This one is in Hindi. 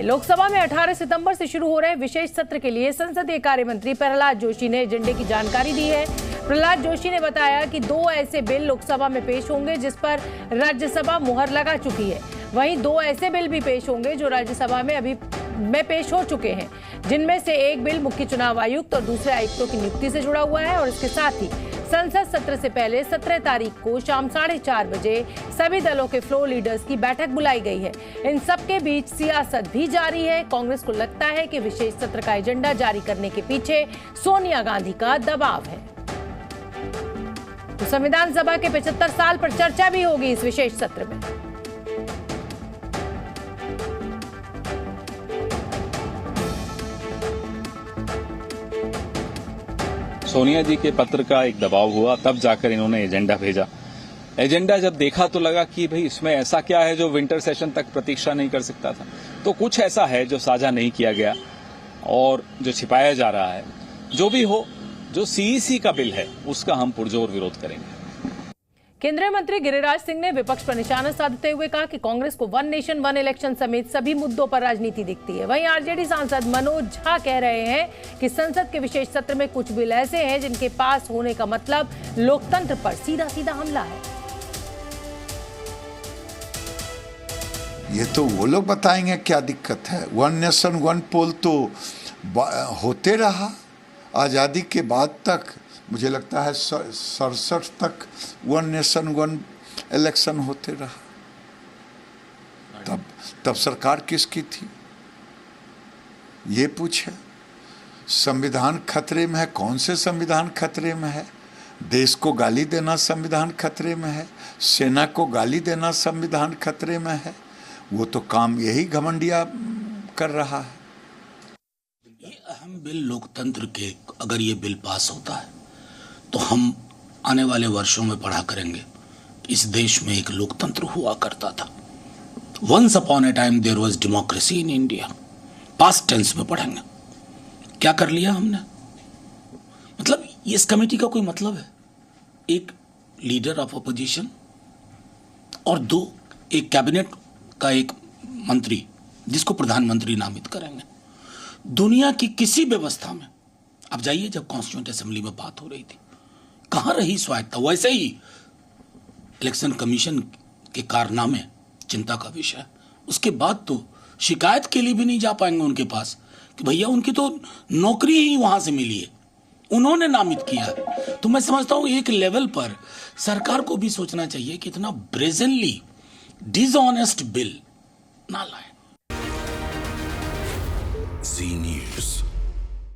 लोकसभा में 18 सितंबर से शुरू हो रहे विशेष सत्र के लिए संसदीय कार्य मंत्री प्रहलाद जोशी ने एजेंडे की जानकारी दी है। प्रहलाद जोशी ने बताया कि 2 ऐसे बिल लोकसभा में पेश होंगे जिस पर राज्यसभा मुहर लगा चुकी है। वहीं 2 ऐसे बिल भी पेश होंगे जो राज्यसभा में अभी पेश हो चुके हैं, जिनमें से एक बिल मुख्य चुनाव आयुक्त और दूसरे आयुक्तों की नियुक्ति से जुड़ा हुआ है। और इसके साथ ही संसद सत्र से पहले 17 तारीख को शाम 4:30 बजे सभी दलों के फ्लोर लीडर्स की बैठक बुलाई गई है। इन सबके बीच सियासत भी जारी है। कांग्रेस को लगता है कि विशेष सत्र का एजेंडा जारी करने के पीछे सोनिया गांधी का दबाव है। तो संविधान सभा के 75 साल पर चर्चा भी होगी इस विशेष सत्र में। सोनिया जी के पत्र का एक दबाव हुआ, तब जाकर इन्होंने एजेंडा भेजा। एजेंडा जब देखा तो लगा कि भाई इसमें ऐसा क्या है जो विंटर सेशन तक प्रतीक्षा नहीं कर सकता था। तो कुछ ऐसा है जो साझा नहीं किया गया और जो छिपाया जा रहा है। जो भी हो, जो सीईसी का बिल है उसका हम पुरजोर विरोध करेंगे। केंद्रीय मंत्री गिरिराज सिंह ने विपक्ष पर निशाना साधते हुए कहा कि कांग्रेस को 1 नेशन 1 इलेक्शन समेत सभी मुद्दों पर राजनीति दिखती है। वहीं आरजेडी सांसद मनोज झा कह रहे हैं कि संसद के विशेष सत्र में कुछ बिल ऐसे हैं जिनके पास होने का मतलब लोकतंत्र पर सीधा सीधा हमला है। ये तो वो लोग बताएंगे क्या दिक्कत है। 1 नेशन 1 पोल तो होते रहा आजादी के बाद तक। मुझे लगता है 67 तक 1 नेशन 1 इलेक्शन होते रहा। तब सरकार किसकी थी ये पूछे। संविधान खतरे में है। कौन से संविधान खतरे में है? देश को गाली देना संविधान खतरे में है, सेना को गाली देना संविधान खतरे में है। वो तो काम यही घमंडिया कर रहा है। ये अहम बिल लोकतंत्र के, अगर ये बिल पास होता है तो हम आने वाले वर्षों में पढ़ा करेंगे इस देश में एक लोकतंत्र हुआ करता था। Once upon a time there was democracy in India. Past tense में पढ़ेंगे। क्या कर लिया हमने? मतलब इस कमेटी का कोई मतलब है? एक लीडर ऑफ अपोजिशन और 2 एक कैबिनेट का एक मंत्री जिसको प्रधानमंत्री नामित करेंगे। दुनिया की किसी व्यवस्था में अब जाइए, जब कॉन्स्टिट्यूएंट असेंबली में बात हो रही थी, कहां रही स्वायत्ता? वैसे ही इलेक्शन कमीशन के कारनामे चिंता का विषय। उसके बाद तो शिकायत के लिए भी नहीं जा पाएंगे उनके पास कि भैया उनकी तो नौकरी ही वहां से मिली है, उन्होंने नामित किया। तो मैं समझता हूं एक लेवल पर सरकार को भी सोचना चाहिए कि इतना ब्रेजनली डिसऑनेस्ट बिल ना लाए। जी न्यूज़।